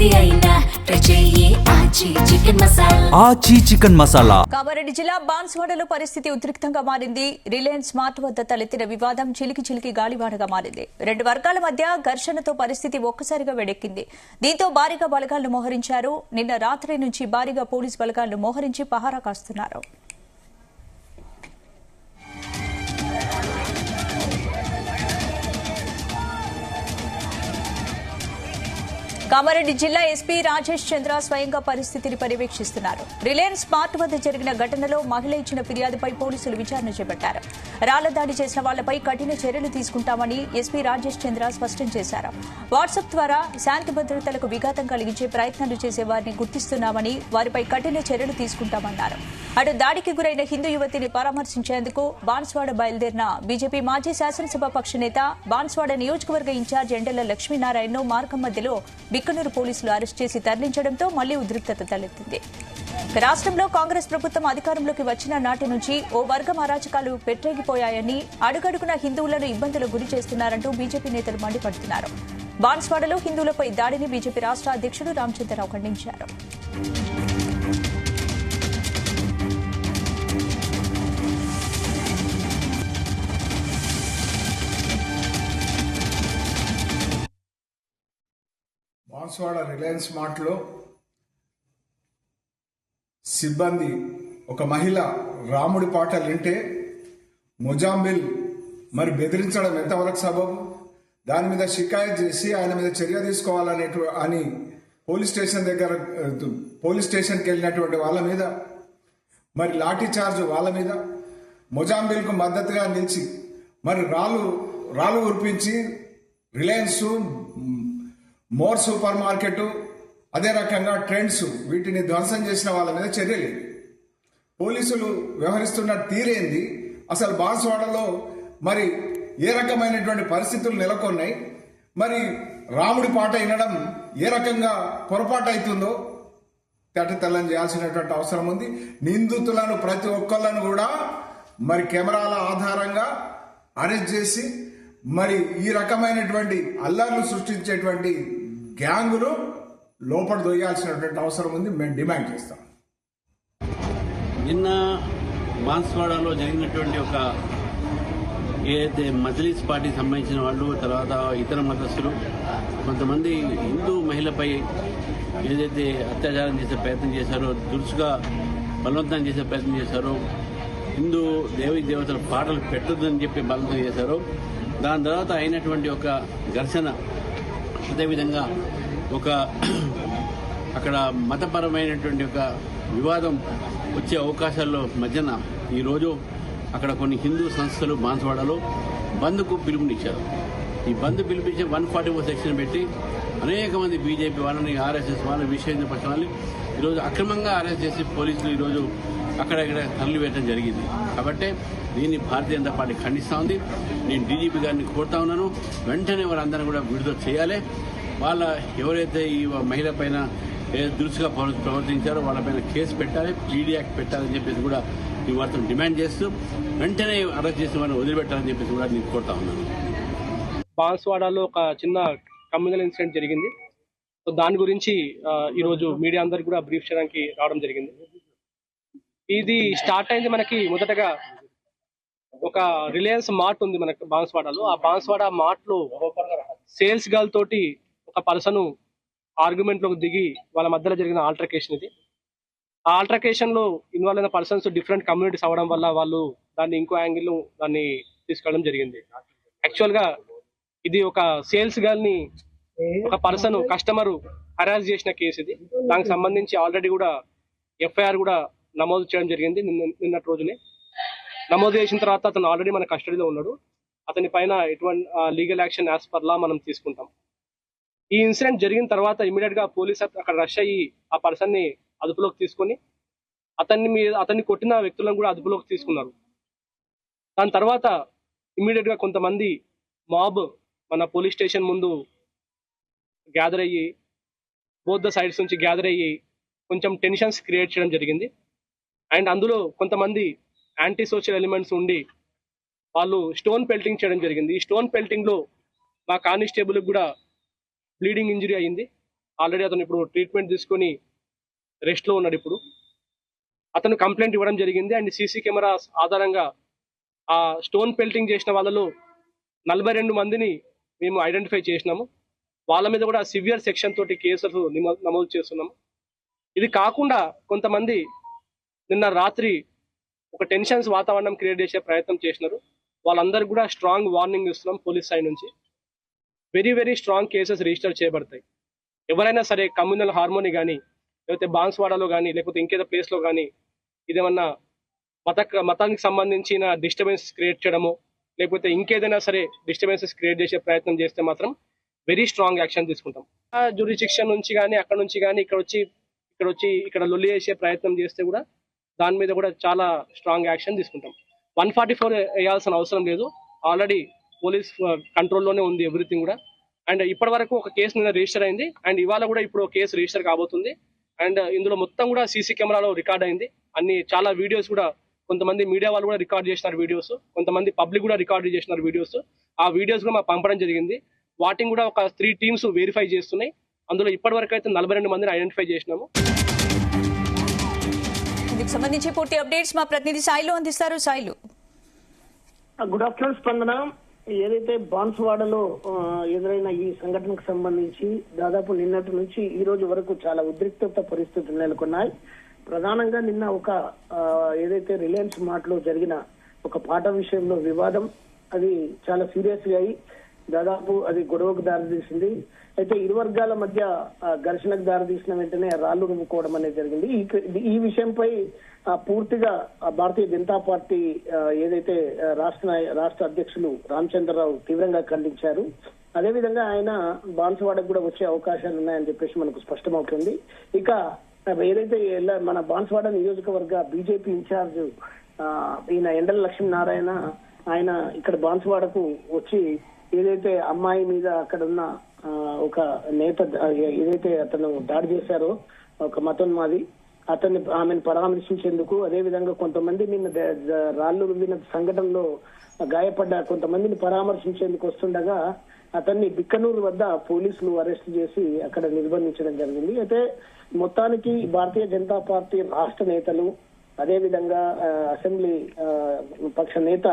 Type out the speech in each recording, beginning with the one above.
ఏది అయినా ఆచి చికెన్ మసాలా. కామారెడ్డి జిల్లా బాన్స్వాడలో పరిస్థితి ఉద్రిక్తంగా మారింది. రిలయన్స్ మార్ట్ వద్ద తలెత్తిన వివాదం చిలికి గాలివానగా మారింది. రెండు వర్గాల మధ్య ఘర్షణతో పరిస్థితి ఒక్కసారిగా వెడెక్కింది. దీంతో భారీగా బలగాలను మోహరించారు. నిన్న రాత్రి నుంచి భారీగా పోలీసు బలగాలను మోహరించి పహారా కాస్తున్నారు. కామారెడ్డి జిల్లా ఎస్పీ రాజేష్ చంద్ర స్వయంగా పరిస్థితిని పర్యవేక్షిస్తున్నారు. రిలయన్స్ మార్ట్ వద్ద జరిగిన ఘటనలో మహిళ ఇచ్చిన ఫిర్యాదుపై పోలీసులు విచారణ చేపట్టారు. రాళ్ల దాడి చేసిన వాళ్లపై కఠిన చర్యలు తీసుకుంటామని ఎస్పీ రాజేష్ చంద్ర స్పష్టం చేశారు. వాట్సాప్ ద్వారా శాంతి భద్రతలకు విఘాతం కలిగించే ప్రయత్నాలు చేసే వారిని గుర్తిస్తున్నామని, వారిపై కఠిన చర్యలు తీసుకుంటామన్నారు. అటు దాడికి గురైన హిందూ యువతిని పరామర్శించేందుకు బాన్స్వాడ బయలుదేరిన బీజేపీ మాజీ శాసనసభాపక్ష నేత బాన్స్వాడ నియోజకవర్గ ఇన్ఛార్జ్ ఎండెల లక్ష్మీనారాయణను మార్గం మధ్యలో బిక్కనూరు పోలీసులు అరెస్ట్ చేసి తరలించడంతో మళ్లీ ఉద్రిక్తత తలెత్తింది. రాష్ట్రంలో కాంగ్రెస్ ప్రభుత్వం అధికారంలోకి వచ్చిన నాటి నుంచి ఓ వర్గం అరాచకాలు పెట్టేగిపోయాయని, అడుగడుగున హిందువులను ఇబ్బందులకు గురి చేస్తున్నారంటూ బీజేపీ నేతలు మండిపడుతున్నారు. బాన్స్వాడలో హిందువులపై దాడిని బీజేపీ రాష్ట్ర అధ్యక్షుడు రామచంద్రరావు ఖండించారు. బాన్స్వాడ రిలయన్స్ మార్ట్లో సిబ్బంది ఒక మహిళ రాముడి పాటలు వింటే మొజాంబిల్ మరి బెదిరించడం ఎంతవరకు సబబు, దాని మీద షికాయత్ చేసి ఆయన మీద చర్య తీసుకోవాలని పోలీస్ స్టేషన్కి వెళ్ళినటువంటి వాళ్ళ మీద మరి లాఠీ చార్జ్ వాళ్ళ మీద, మొజాంబిల్కు మద్దతుగా నిలిచి మరి రాళ్ళు ఉరిపించి రిలయన్స్, మోర్ సూపర్ మార్కెట్, అదే రకంగా ట్రెండ్స్ వీటిని ధ్వంసం చేసిన వాళ్ళ మీద చర్య లేదు. పోలీసులు వ్యవహరిస్తున్న తీరేంది, అసలు బాన్స్వాడలో మరి ఏ రకమైనటువంటి పరిస్థితులు నెలకొన్నాయి, మరి రాముడి పాట వినడం ఏ రకంగా పొరపాటు అవుతుందో తెల్లం చేయాల్సినటువంటి అవసరం ఉంది. నిందితులను ప్రతి ఒక్కళ్ళను కూడా మరి కెమెరాల ఆధారంగా అరెస్ట్ చేసి మరి ఈ రకమైనటువంటి అల్లర్లు సృష్టించేటువంటి గ్యాంగులు లోపల దొయ్యాల్సినటువంటి అవసరం ఉంది. మేము డిమాండ్ చేస్తాం. నిన్న బాన్స్వాడలో జరిగినటువంటి ఒక ఏదైతే మజ్లిస్ పార్టీకి సంబంధించిన వాళ్ళు, తర్వాత ఇతర మతస్థులు కొంతమంది హిందూ మహిళపై ఏదైతే అత్యాచారం చేసే ప్రయత్నం చేశారో, దురుసుగా బలవంతం చేసే ప్రయత్నం చేశారో, హిందూ దేవీ దేవతల పాటలు పెట్టొద్దని చెప్పి బలవంతం చేశారో, దాని తర్వాత అయినటువంటి ఒక ఘర్షణ, అదేవిధంగా ఒక అక్కడ మతపరమైనటువంటి ఒక వివాదం వచ్చే అవకాశాల్లో మధ్యన ఈరోజు అక్కడ కొన్ని హిందూ సంస్థలు బాన్స్వాడలో బంద్కు పిలుపునిచ్చారు. ఈ బంద్ పిలిపించి 144 సెక్షన్ పెట్టి అనేక మంది బీజేపీ వాళ్ళని, ఆర్ఎస్ఎస్ వాళ్ళని, విశ్వ హిందూ పరిషత్ వాళ్ళని ఈరోజు అక్రమంగా అరెస్ట్ చేసి పోలీసులు ఈరోజు అక్కడక్కడ తరలివేయడం జరిగింది. కాబట్టి దీన్ని భారతీయ జనతా పార్టీ ఖండిస్తూ ఉంది. నేను డీజీపీ గారిని కోరుతా ఉన్నాను, వెంటనే వారందరూ కూడా విడుదల చేయాలి. వాళ్ళ ఎవరైతే ఈ మహిళ పైన దురుసుగా ప్రవర్తించారో వాళ్ళపైన కేసు పెట్టాలి, పీడీ యాక్ట్ పెట్టాలని చెప్పేసి కూడా ఈ వారితో డిమాండ్ చేస్తూ వెంటనే అరెస్ట్ చేసిన వారిని వదిలిపెట్టాలని చెప్పేసి కూడా నేను కోరుతా ఉన్నాను. బాన్స్వాడలో ఒక చిన్న కమ్యూనల్ ఇన్సిడెంట్ జరిగింది. సో దాని గురించి ఈరోజు మీడియా అందరికి కూడా బ్రీఫ్ చేయడానికి రావడం జరిగింది. ఇది స్టార్ట్ అయింది మనకి మొదటగా ఒక రిలయన్స్ మార్ట్ ఉంది మనకి బాన్స్వాడలో. ఆ బాన్స్వాడ మార్ట్ లో సేల్స్ గర్ల్ తోటి ఒక పర్సన్ ఆర్గ్యుమెంట్ లోకి దిగి వాళ్ళ మధ్యలో జరిగిన ఆల్టర్కేషన్ ఇది. ఆ ఆల్టర్కేషన్ లో ఇన్వాల్వ్ అయిన పర్సన్స్ డిఫరెంట్ కమ్యూనిటీస్ అవడం వల్ల వాళ్ళు దాన్ని ఇంకో యాంగిల్ దాన్ని తీసుకెళ్ళడం జరిగింది. యాక్చువల్ గా ఇది ఒక సేల్స్ గర్ల్ ని ఒక పర్సన్ కస్టమర్ హరాస్ చేసిన కేసు ఇది. దానికి సంబంధించి ఆల్రెడీ కూడా ఎఫ్ఐఆర్ కూడా నమోదు చేయడం జరిగింది నిన్నటి రోజునే. నమోదు చేసిన తర్వాత అతను ఆల్రెడీ మన కస్టడీలో ఉన్నాడు. అతని పైన ఎటువంటి legal action as per law మనం తీసుకుంటాం. ఈ ఇన్సిడెంట్ జరిగిన తర్వాత ఇమీడియట్ గా పోలీస్ అక్కడ రష్ అయ్యి ఆ పర్సన్ ని అదుపులోకి తీసుకొని అతన్ని కొట్టిన వ్యక్తులను కూడా అదుపులోకి తీసుకున్నారు. దాని తర్వాత ఇమీడియట్ గా కొంతమంది మాబ్ మన పోలీస్ స్టేషన్ ముందు గ్యాదర్ అయ్యి, బోత్ ద సైడ్స్ నుంచి గ్యాదర్ అయ్యి కొంచెం టెన్షన్స్ క్రియేట్ చేయడం జరిగింది. అండ్ అందులో కొంతమంది యాంటీ సోషల్ ఎలిమెంట్స్ ఉండి వాళ్ళు స్టోన్ పెల్టింగ్ చేయడం జరిగింది. ఈ స్టోన్ పెల్టింగ్ లో మా కానిస్టేబుల్ కూడా బ్లీడింగ్ ఇంజరీ అయింది. ఆల్రెడీ అతను ఇప్పుడు ట్రీట్మెంట్ తీసుకొని రెస్ట్ లో ఉన్నాడు. ఇప్పుడు అతను కంప్లైంట్ ఇవ్వడం జరిగింది. అండ్ సీసీ కెమెరాస్ ఆధారంగా ఆ స్టోన్ పెల్టింగ్ చేసిన వాళ్ళలో 42 మందిని మేము ఐడెంటిఫై చేసినాము. వాళ్ళ మీద కూడా సివియర్ సెక్షన్ తోటి కేసులు నమోదు చేస్తున్నాము. ఇది కాకుండా కొంతమంది నిన్న రాత్రి ఒక టెన్షన్స్ వాతావరణం క్రియేట్ చేసే ప్రయత్నం చేసినారు. వాళ్ళందరికీ కూడా స్ట్రాంగ్ వార్నింగ్ ఇస్తున్నాం పోలీస్ సైడ్ నుంచి. Very very strong cases register చేయబడతాయి. ఎవరైనా సరే కమ్యూనల్ హార్మోని కానీ, లేకపోతే బాన్స్వాడలో కానీ, లేకపోతే ఇంకేదో ప్లేస్లో కానీ ఇదేమన్నా మతానికి సంబంధించిన డిస్టర్బెన్స్ క్రియేట్ చేయడము, లేకపోతే ఇంకేదైనా సరే డిస్టర్బెన్సెస్ క్రియేట్ చేసే ప్రయత్నం చేస్తే మాత్రం వెరీ స్ట్రాంగ్ యాక్షన్ తీసుకుంటాం. జ్యూరిడిక్షన్ నుంచి కానీ, అక్కడ నుంచి కానీ ఇక్కడ లొల్లి చేసే ప్రయత్నం చేస్తే కూడా దాని మీద కూడా చాలా స్ట్రాంగ్ యాక్షన్ తీసుకుంటాం. 144 వేయాల్సిన అవసరం లేదు. ఆల్రెడీ పోలీస్ కంట్రోల్లోనే ఉంది ఎవ్రీథింగ్ కూడా. అండ్ ఇప్పటి వరకు ఒక కేసు నిన్న రిజిస్టర్ అయింది. అండ్ ఇవాళ కూడా ఇప్పుడు కేసు రిజిస్టర్ కాబోతుంది. అండ్ ఇందులో మొత్తం కూడా సీసీ కెమెరాలో రికార్డ్ అయింది. చాలా వీడియోస్ కూడా కొంతమంది మీడియా వాళ్ళు కూడా రికార్డ్ చేసినారు వీడియోస్, కొంతమంది పబ్లిక్ కూడా రికార్డ్ చేసినారు వీడియోస్. ఆ వీడియోస్ కూడా మాకు పంపడం జరిగింది. వాటిని కూడా ఒక 3 టీమ్స్ వెరిఫై చేస్తున్నాయి. అందులో ఇప్పటి వరకు అయితే 42 మందిని ఐడెంటిఫై చేసినాము. దీనికి సంబంధించి పూర్తి అప్డేట్స్ మా ప్రతినిధి సాయిలు అందిస్తారు. సాయిలు, గుడ్ ఆఫ్టర్నూన్ స్పందన. ఏదైతే బాన్స్వాడలో ఎదురైన ఈ సంఘటనకు సంబంధించి దాదాపు నిన్నటి నుంచి ఈ రోజు వరకు చాలా ఉద్రిక్తత పరిస్థితులు నెలకొన్నాయి. ప్రధానంగా నిన్న ఏదైతే రిలయన్స్ మార్ట్లో జరిగిన ఒక పాట విషయంలో వివాదం అది చాలా సీరియస్ గా అయి దాదాపు అది గొడవకు దారితీసింది. అయితే ఇరు వర్గాల మధ్య ఘర్షణకు దారితీసిన వెంటనే రాళ్లు రుమ్ముకోవడం అనేది జరిగింది. ఈ విషయంపై పూర్తిగా భారతీయ జనతా పార్టీ ఏదైతే రాష్ట్ర అధ్యక్షులు రామచంద్రరావు తీవ్రంగా ఖండించారు. అదేవిధంగా ఆయన బాన్స్వాడకు కూడా వచ్చే అవకాశాలు ఉన్నాయని చెప్పేసి మనకు స్పష్టమవుతుంది. ఇక ఏదైతే మన బాన్స్వాడ నియోజకవర్గ బీజేపీ ఇన్ఛార్జ్ ఈయన ఎండల లక్ష్మీనారాయణ ఆయన ఇక్కడ బాన్స్వాడకు వచ్చి ఏదైతే అమ్మాయి మీద అక్కడ ఉన్న ఒక నేత ఏదైతే అతను దాడి చేశారో ఒక మతోన్మాది ఆమెను పరామర్శించేందుకు, అదేవిధంగా కొంతమంది నిన్న రాళ్లు రువ్విన సంఘటనలో గాయపడ్డ కొంతమందిని పరామర్శించేందుకు వస్తుండగా అతన్ని బిక్కనూరు వద్ద పోలీసులు అరెస్ట్ చేసి అక్కడ నిర్బంధించడం జరిగింది. అయితే మొత్తానికి భారతీయ జనతా పార్టీ రాష్ట్ర నేతలు, అదేవిధంగా అసెంబ్లీ పక్ష నేత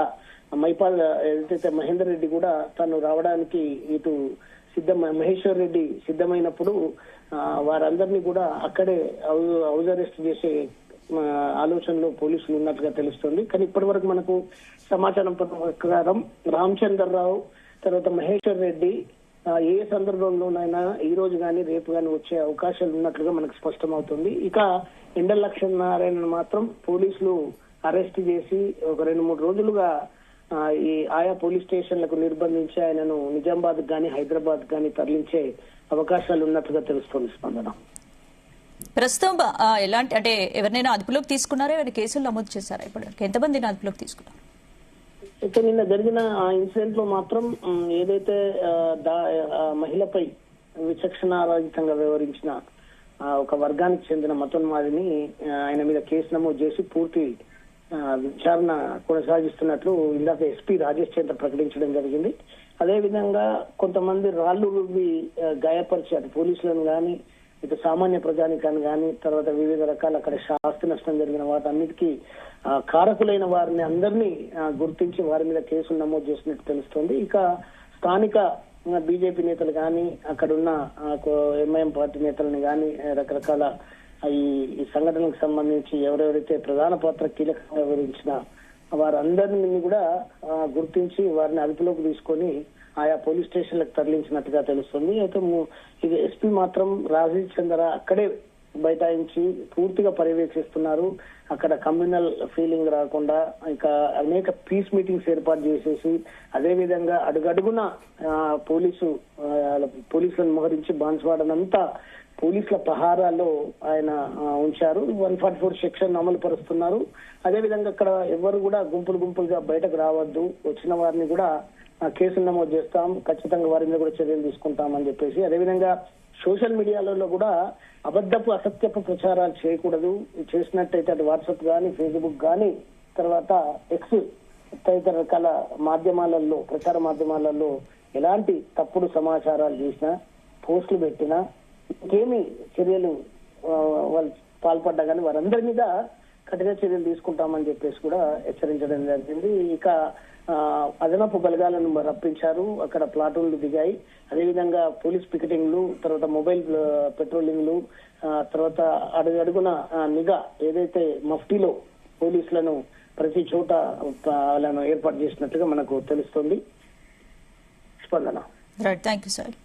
మైపాల్ ఏదైతే మహేందర్ రెడ్డి కూడా తను రావడానికి ఇటు మహేశ్వర్ రెడ్డి సిద్ధమైనప్పుడు వారందరినీ కూడా అక్కడే హౌస్ అరెస్ట్ చేసే ఆలోచనలో పోలీసులు ఉన్నట్టుగా తెలుస్తుంది. కానీ ఇప్పటి వరకు మనకు సమాచారం ప్రకారం రామచంద్రరావు తర్వాత మహేశ్వర్ రెడ్డి ఏ సందర్భంలోనైనా ఈ రోజు గాని రేపు గాని వచ్చే అవకాశాలు ఉన్నట్లుగా మనకు స్పష్టమవుతుంది. ఇక ఎండల లక్ష్మీనారాయణ మాత్రం పోలీసులు అరెస్ట్ చేసి ఒక 2-3 రోజులుగా ఈ ఆయా పోలీస్ స్టేషన్లకు నిర్బంధించి ఆయనను నిజామాబాద్ గాని హైదరాబాద్ గాని తరలించే అవకాశాలు ఉన్నట్లుగా తెలుస్తుంది. స్పందన, ప్రస్తుతం ఎలాంటి అంటే ఎవరినైనా అదుపులోకి తీసుకున్నారా, ఏమైనా కేసులు నమోదు చేశారా? ఇప్పటివరకు ఎంతమందిని అదుపులోకి తీసుకున్నారు? అయితే నిన్న జరిగిన ఆ ఇన్సిడెంట్ లో మాత్రం ఏదైతే మహిళపై విచక్షణారహితంగా వ్యవహరించిన ఒక వర్గానికి చెందిన మతోన్మాదిని ఆయన మీద కేసు నమోదు చేసి పూర్తి విచారణ కొనసాగిస్తున్నట్లు ఇందాక ఎస్పీ రాజేష్ చంద్ర ప్రకటించడం జరిగింది. అదేవిధంగా కొంతమంది రాళ్లు రువ్వి గాయపరిచి అటు పోలీసులను గాని ఇటు సామాన్య ప్రజానికాన్ని గాని తర్వాత వివిధ రకాల అక్కడ ఆస్తి నష్టం జరిగిన వాటన్నిటికీ కారకులైన వారిని అందరినీ గుర్తించి వారి మీద కేసులు నమోదు చేసినట్టు తెలుస్తోంది. ఇక స్థానిక బీజేపీ నేతలు గాని అక్కడున్న ఎంఐఎం పార్టీ నేతలని గాని రకరకాల ఈ సంఘటనకు సంబంధించి ఎవరెవరైతే ప్రధాన పాత్ర కీలకంగా వ్యవహరించిన వారందరినీ కూడా గుర్తించి వారిని అదుపులోకి తీసుకొని ఆయా పోలీస్ స్టేషన్లకు తరలించినట్టుగా తెలుస్తుంది. అయితే ఇది ఎస్పీ మాత్రం రాజీవ్ చంద్ర అక్కడే బైఠాయించి పూర్తిగా పర్యవేక్షిస్తున్నారు. అక్కడ కమ్యూనల్ ఫీలింగ్ రాకుండా ఇంకా అనేక పీస్ మీటింగ్స్ ఏర్పాటు చేసేసి అదేవిధంగా అడుగడుగున పోలీసులను మోహరించి బాన్స్వాడనంతా పోలీసుల పహారాల్లో ఆయన ఉంచారు. 144 సెక్షన్ అమలు పరుస్తున్నారు. అదేవిధంగా అక్కడ ఎవరు కూడా గుంపులుగా బయటకు రావద్దు, వచ్చిన వారిని కూడా కేసులు నమోదు చేస్తాం, ఖచ్చితంగా వారి మీద కూడా చర్యలు తీసుకుంటామని చెప్పేసి అదేవిధంగా సోషల్ మీడియాలలో కూడా అబద్ధపు అసత్యపు ప్రచారాలు చేయకూడదు. చేసినట్టయితే అటు వాట్సాప్ గానీ ఫేస్బుక్ గానీ తర్వాత ఎక్స్ తదితర రకాల మాధ్యమాలలో ప్రచార మాధ్యమాలలో ఎలాంటి తప్పుడు సమాచారాలు చేసినా పోస్టులు పెట్టినా ఇంకేమి చర్యలు వాళ్ళు పాల్పడ్డా కానీ వారందరి మీద కఠిన చర్యలు తీసుకుంటామని చెప్పేసి కూడా హెచ్చరించడం జరిగింది. ఇక అదనపు బలగాలను రప్పించారు, అక్కడ ప్లాటూన్లు దిగాయి. అదేవిధంగా పోలీస్ పికెటింగ్లు, తర్వాత మొబైల్ పెట్రోలింగ్లు, తర్వాత అడుగున నిఘా ఏదైతే మఫ్టీలో పోలీసులను ప్రతి చోట వాళ్ళను ఏర్పాటు చేసినట్టుగా మనకు తెలుస్తుంది. స్పందన. Thank you sir.